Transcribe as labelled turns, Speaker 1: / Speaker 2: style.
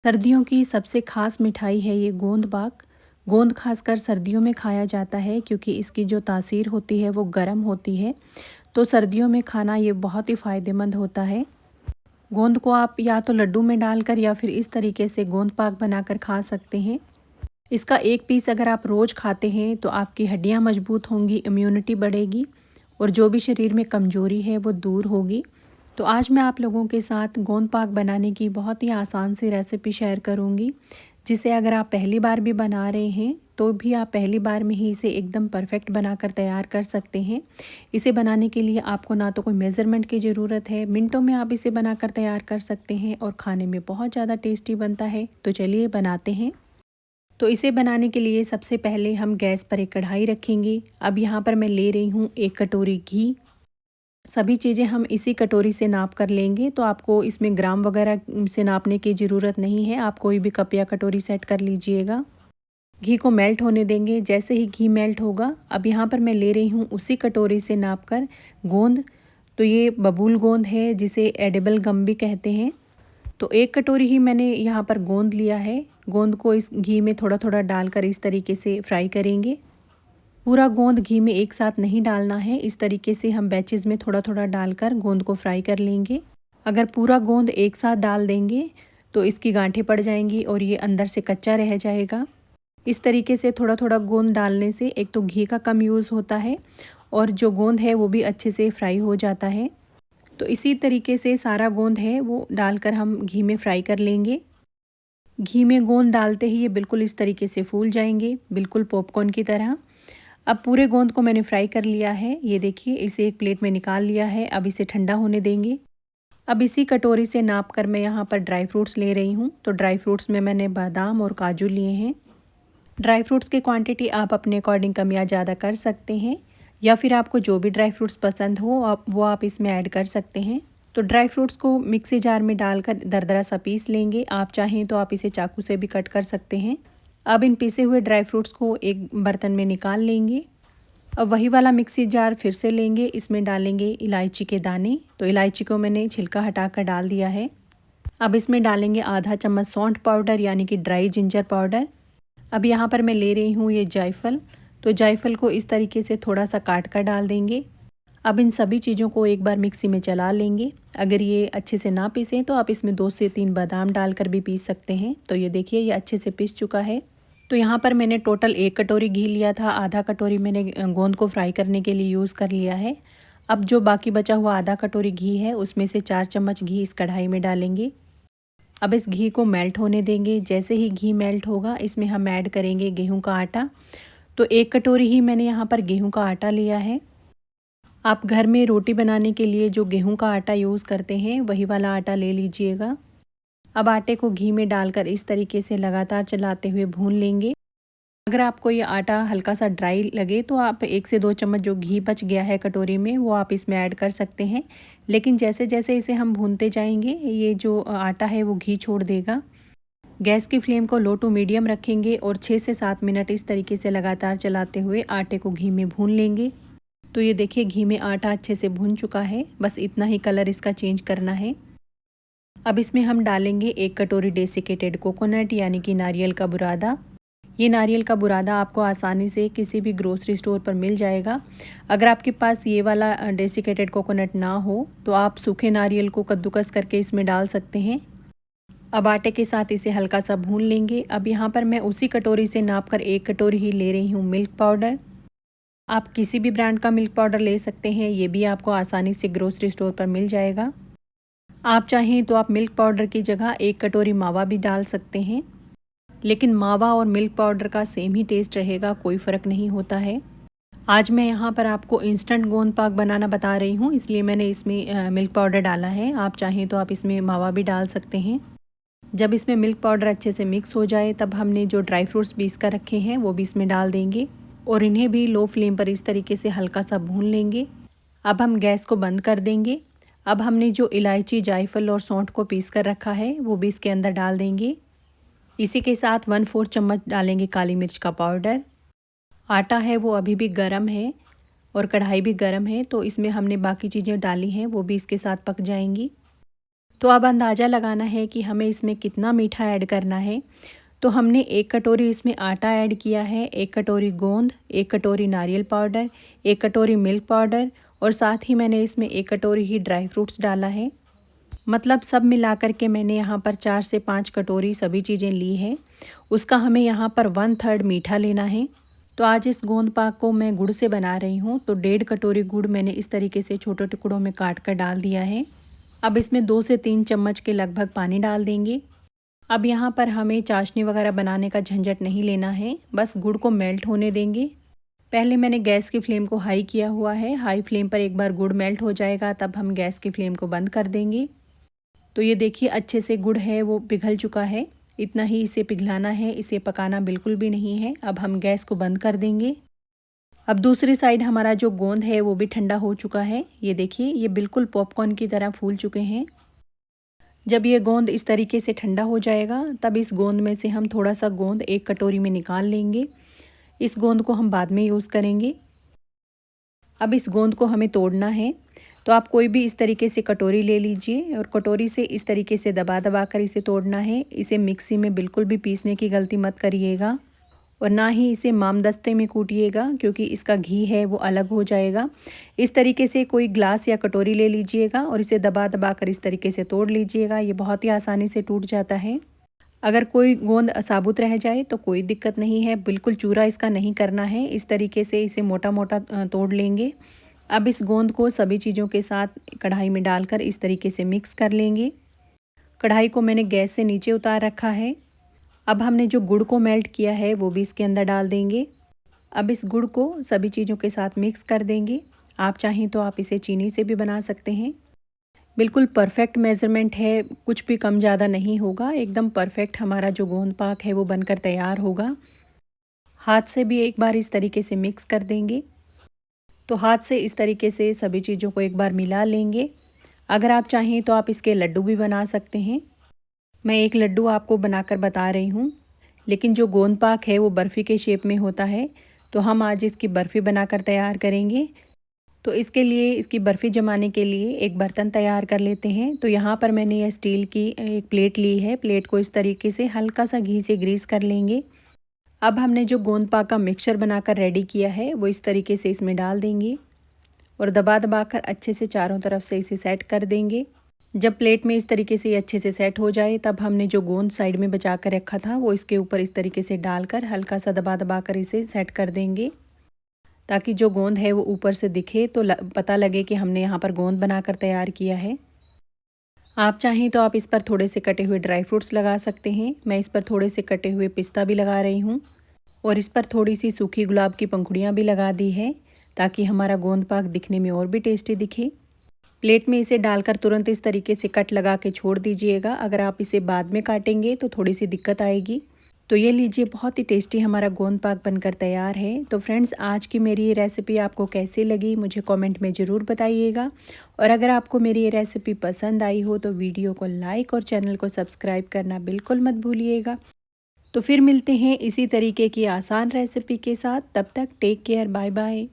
Speaker 1: सर्दियों की सबसे ख़ास मिठाई है ये गोंद बाग। गोंद खासकर सर्दियों में खाया जाता है क्योंकि इसकी जो तासीर होती है वो गर्म होती है। तो सर्दियों में खाना ये बहुत ही फ़ायदेमंद होता है। गोंद को आप या तो लड्डू में डालकर या फिर इस तरीके से गोंद पाक बनाकर खा सकते हैं। इसका एक पीस अगर आप रोज़ खाते हैं तो आपकी हड्डियाँ मजबूत होंगी, इम्यूनिटी बढ़ेगी और जो भी शरीर में कमज़ोरी है वो दूर होगी। तो आज मैं आप लोगों के साथ गोंद पाक बनाने की बहुत ही आसान सी रेसिपी शेयर करूंगी, जिसे अगर आप पहली बार भी बना रहे हैं तो भी आप पहली बार में ही इसे एकदम परफेक्ट बनाकर तैयार कर सकते हैं। इसे बनाने के लिए आपको ना तो कोई मेज़रमेंट की ज़रूरत है, मिनटों में आप इसे बनाकर तैयार कर सकते हैं और खाने में बहुत ज़्यादा टेस्टी बनता है। तो चलिए बनाते हैं। तो इसे बनाने के लिए सबसे पहले हम गैस पर एक कढ़ाई रखेंगे। अब यहाँ पर मैं ले रही हूँ 1 कटोरी घी। सभी चीज़ें हम इसी कटोरी से नाप कर लेंगे, तो आपको इसमें ग्राम वगैरह से नापने की ज़रूरत नहीं है। आप कोई भी कप या कटोरी सेट कर लीजिएगा। घी को मेल्ट होने देंगे। जैसे ही घी मेल्ट होगा, अब यहाँ पर मैं ले रही हूँ उसी कटोरी से नाप कर गोंद। तो ये बबूल गोंद है जिसे एडिबल गम भी कहते हैं। तो 1 कटोरी ही मैंने यहाँ पर गोंद लिया है। गोंद को इस घी में थोड़ा थोड़ा डालकर इस तरीके से फ्राई करेंगे। पूरा गोंद घी में एक साथ नहीं डालना है, इस तरीके से हम बैचेस में थोड़ा थोड़ा डालकर गोंद को फ्राई कर लेंगे। अगर पूरा गोंद एक साथ डाल देंगे तो इसकी गांठें पड़ जाएंगी और ये अंदर से कच्चा रह जाएगा। इस तरीके से थोड़ा थोड़ा गोंद डालने से एक तो घी का कम यूज़ होता है और जो गोंद है वो भी अच्छे से फ्राई हो जाता है। तो इसी तरीके से सारा गोंद है वो डालकर हम घी में फ्राई कर लेंगे। घी में गोंद डालते ही ये बिल्कुल इस तरीके से फूल जाएंगे, बिल्कुल पॉपकॉर्न की तरह। अब पूरे गोंद को मैंने फ्राई कर लिया है। ये देखिए, इसे एक प्लेट में निकाल लिया है। अब इसे ठंडा होने देंगे। अब इसी कटोरी से नाप कर मैं यहाँ पर ड्राई फ्रूट्स ले रही हूँ। तो ड्राई फ्रूट्स में मैंने बादाम और काजू लिए हैं। ड्राई फ्रूट्स की क्वांटिटी आप अपने अकॉर्डिंग कम या ज़्यादा कर सकते हैं, या फिर आपको जो भी ड्राई फ्रूट्स पसंद हो आप इसमें ऐड कर सकते हैं। तो ड्राई फ्रूट्स को मिक्सी जार में डालकर दरदरा सा पीस लेंगे। आप चाहें तो आप इसे चाकू से भी कट कर सकते हैं। अब इन पीसे हुए ड्राई फ्रूट्स को एक बर्तन में निकाल लेंगे। अब वही वाला मिक्सी जार फिर से लेंगे। इसमें डालेंगे इलायची के दाने। तो इलायची को मैंने छिलका हटाकर डाल दिया है। अब इसमें डालेंगे आधा चम्मच सौंठ पाउडर यानी कि ड्राई जिंजर पाउडर। अब यहाँ पर मैं ले रही हूँ ये जायफल। तो जायफल को इस तरीके से थोड़ा सा काट कर डाल देंगे। अब इन सभी चीज़ों को एक बार मिक्सी में चला लेंगे। अगर ये अच्छे से ना पीसें तो आप इसमें 2 से 3 बादाम डालकर भी पीस सकते हैं। तो ये देखिए, ये अच्छे से पीस चुका है। तो यहाँ पर मैंने टोटल 1 कटोरी घी लिया था, आधा कटोरी मैंने गोंद को फ्राई करने के लिए यूज़ कर लिया है। अब जो बाकी बचा हुआ आधा कटोरी घी है उसमें से 4 चम्मच घी इस कढ़ाई में डालेंगे। अब इस घी को मेल्ट होने देंगे। जैसे ही घी मेल्ट होगा, इसमें हम ऐड करेंगे गेहूं का आटा। तो 1 कटोरी ही मैंने यहाँ पर गेहूं का आटा लिया है। आप घर में रोटी बनाने के लिए जो गेहूं का आटा यूज़ करते हैं वही वाला आटा ले लीजिएगा। अब आटे को घी में डालकर इस तरीके से लगातार चलाते हुए भून लेंगे। अगर आपको ये आटा हल्का सा ड्राई लगे तो आप 1 से 2 चम्मच जो घी बच गया है कटोरी में वो आप इसमें ऐड कर सकते हैं। लेकिन जैसे जैसे इसे हम भूनते जाएंगे ये जो आटा है वो घी छोड़ देगा। गैस की फ्लेम को लो टू मीडियम रखेंगे और 6 से 7 मिनट इस तरीके से लगातार चलाते हुए आटे को घी में भून लेंगे। तो ये देखिए, घी में आटा अच्छे से भुन चुका है। बस इतना ही कलर इसका चेंज करना है। अब इसमें हम डालेंगे 1 कटोरी डेसिकेटेड कोकोनट यानी कि नारियल का बुरादा। ये नारियल का बुरादा आपको आसानी से किसी भी ग्रोसरी स्टोर पर मिल जाएगा। अगर आपके पास ये वाला डेसिकेटेड कोकोनट ना हो तो आप सूखे नारियल को कद्दूकस करके इसमें डाल सकते हैं। अब आटे के साथ इसे हल्का सा भून लेंगे। अब यहाँ पर मैं उसी कटोरी से नाप कर 1 कटोरी ही ले रही हूँ मिल्क पाउडर। आप किसी भी ब्रांड का मिल्क पाउडर ले सकते हैं, ये भी आपको आसानी से ग्रोसरी स्टोर पर मिल जाएगा। आप चाहें तो आप मिल्क पाउडर की जगह 1 कटोरी मावा भी डाल सकते हैं, लेकिन मावा और मिल्क पाउडर का सेम ही टेस्ट रहेगा, कोई फ़र्क नहीं होता है। आज मैं यहाँ पर आपको इंस्टेंट गोंद पाक बनाना बता रही हूँ, इसलिए मैंने इसमें मिल्क पाउडर डाला है। आप चाहें तो आप इसमें मावा भी डाल सकते हैं। जब इसमें मिल्क पाउडर अच्छे से मिक्स हो जाए तब हमने जो ड्राई फ्रूट्स पीस कर रखे हैं वो भी इसमें डाल देंगे और इन्हें भी लो फ्लेम पर इस तरीके से हल्का सा भून लेंगे। अब हम गैस को बंद कर देंगे। अब हमने जो इलायची, जायफल और सौंठ को पीस कर रखा है वो भी इसके अंदर डाल देंगे। इसी के साथ 1/4 चम्मच डालेंगे काली मिर्च का पाउडर। आटा है वो अभी भी गर्म है और कढ़ाई भी गर्म है, तो इसमें हमने बाकी चीज़ें डाली हैं वो भी इसके साथ पक जाएंगी। तो अब अंदाज़ा लगाना है कि हमें इसमें कितना मीठा ऐड करना है। तो हमने 1 कटोरी इसमें आटा ऐड किया है, 1 कटोरी गोंद, 1 कटोरी नारियल पाउडर, 1 कटोरी मिल्क पाउडर और साथ ही मैंने इसमें 1 कटोरी ही ड्राई फ्रूट्स डाला है। मतलब सब मिलाकर के मैंने यहाँ पर 4 से 5 कटोरी सभी चीज़ें ली है। उसका हमें यहाँ पर 1/3 मीठा लेना है। तो आज इस गोंद पाक को मैं गुड़ से बना रही हूँ, तो 1.5 कटोरी गुड़ मैंने इस तरीके से छोटे टुकड़ों में काट कर डाल दिया है। अब इसमें 2 से 3 चम्मच के लगभग पानी डाल देंगे। अब यहाँ पर हमें चाशनी वगैरह बनाने का झंझट नहीं लेना है, बस गुड़ को मेल्ट होने देंगे। पहले मैंने गैस की फ्लेम को हाई किया हुआ है। हाई फ्लेम पर एक बार गुड़ मेल्ट हो जाएगा तब हम गैस की फ्लेम को बंद कर देंगे। तो ये देखिए अच्छे से गुड़ है वो पिघल चुका है। इतना ही इसे पिघलाना है, इसे पकाना बिल्कुल भी नहीं है। अब हम गैस को बंद कर देंगे। अब दूसरी साइड हमारा जो गोंद है वो भी ठंडा हो चुका है। ये देखिए ये बिल्कुल पॉपकॉर्न की तरह फूल चुके हैं। जब ये गोंद इस तरीके से ठंडा हो जाएगा तब इस गोंद में से हम थोड़ा सा गोंद एक कटोरी में निकाल लेंगे। इस गोंद को हम बाद में यूज़ करेंगे। अब इस गोंद को हमें तोड़ना है, तो आप कोई भी इस तरीके से कटोरी ले लीजिए और कटोरी से इस तरीके से दबा दबा कर इसे तोड़ना है। इसे मिक्सी में बिल्कुल भी पीसने की गलती मत करिएगा और ना ही इसे मामदस्ते में कूटिएगा, क्योंकि इसका घी है वो अलग हो जाएगा। इस तरीके से कोई ग्लास या कटोरी ले लीजिएगा और इसे दबा दबा कर इस तरीके से तोड़ लीजिएगा। ये बहुत ही आसानी से टूट जाता है। अगर कोई गोंद साबुत रह जाए तो कोई दिक्कत नहीं है, बिल्कुल चूरा इसका नहीं करना है। इस तरीके से इसे मोटा मोटा तोड़ लेंगे। अब इस गोंद को सभी चीज़ों के साथ कढ़ाई में डालकर इस तरीके से मिक्स कर लेंगे। कढ़ाई को मैंने गैस से नीचे उतार रखा है। अब हमने जो गुड़ को मेल्ट किया है वो भी इसके अंदर डाल देंगे। अब इस गुड़ को सभी चीज़ों के साथ मिक्स कर देंगे। आप चाहें तो आप इसे चीनी से भी बना सकते हैं। बिल्कुल परफेक्ट मेज़रमेंट है, कुछ भी कम ज़्यादा नहीं होगा। एकदम परफेक्ट हमारा जो गोंद पाक है वो बनकर तैयार होगा। हाथ से भी एक बार इस तरीके से मिक्स कर देंगे। तो हाथ से इस तरीके से सभी चीज़ों को एक बार मिला लेंगे। अगर आप चाहें तो आप इसके लड्डू भी बना सकते हैं। मैं एक लड्डू आपको बनाकर बता रही हूँ, लेकिन जो गोंद पाक है वो बर्फ़ी के शेप में होता है, तो हम आज इसकी बर्फ़ी बनाकर तैयार करेंगे। तो इसके लिए इसकी बर्फ़ी जमाने के लिए एक बर्तन तैयार कर लेते हैं। तो यहाँ पर मैंने यह स्टील की एक प्लेट ली है। प्लेट को इस तरीके से हल्का सा घी से ग्रीस कर लेंगे। अब हमने जो गोंद पाक का मिक्सचर बनाकर रेडी किया है वो इस तरीके से इसमें डाल देंगे और दबा दबा कर अच्छे से चारों तरफ से इसे सेट कर देंगे। जब प्लेट में इस तरीके से अच्छे से सेट हो जाए तब हमने जो गोंद साइड में बचा कर रखा था वो इसके ऊपर इस तरीके से डालकर हल्का सा दबा दबा कर इसे सेट कर देंगे, ताकि जो गोंद है वो ऊपर से दिखे तो पता लगे कि हमने यहाँ पर गोंद बनाकर तैयार किया है। आप चाहें तो आप इस पर थोड़े से कटे हुए ड्राई फ्रूट्स लगा सकते हैं। मैं इस पर थोड़े से कटे हुए पिस्ता भी लगा रही हूँ और इस पर थोड़ी सी सूखी गुलाब की पंखुड़ियाँ भी लगा दी है, ताकि हमारा गोंद पाक दिखने में और भी टेस्टी दिखे। प्लेट में इसे डालकर तुरंत इस तरीके से कट लगा के छोड़ दीजिएगा। अगर आप इसे बाद में काटेंगे तो थोड़ी सी दिक्कत आएगी। तो ये लीजिए, बहुत ही टेस्टी हमारा गोंद पाक बनकर तैयार है। तो फ्रेंड्स, आज की मेरी ये रेसिपी आपको कैसी लगी मुझे कमेंट में ज़रूर बताइएगा। और अगर आपको मेरी ये रेसिपी पसंद आई हो तो वीडियो को लाइक और चैनल को सब्सक्राइब करना बिल्कुल मत भूलिएगा। तो फिर मिलते हैं इसी तरीके की आसान रेसिपी के साथ। तब तक टेक केयर, बाय बाय।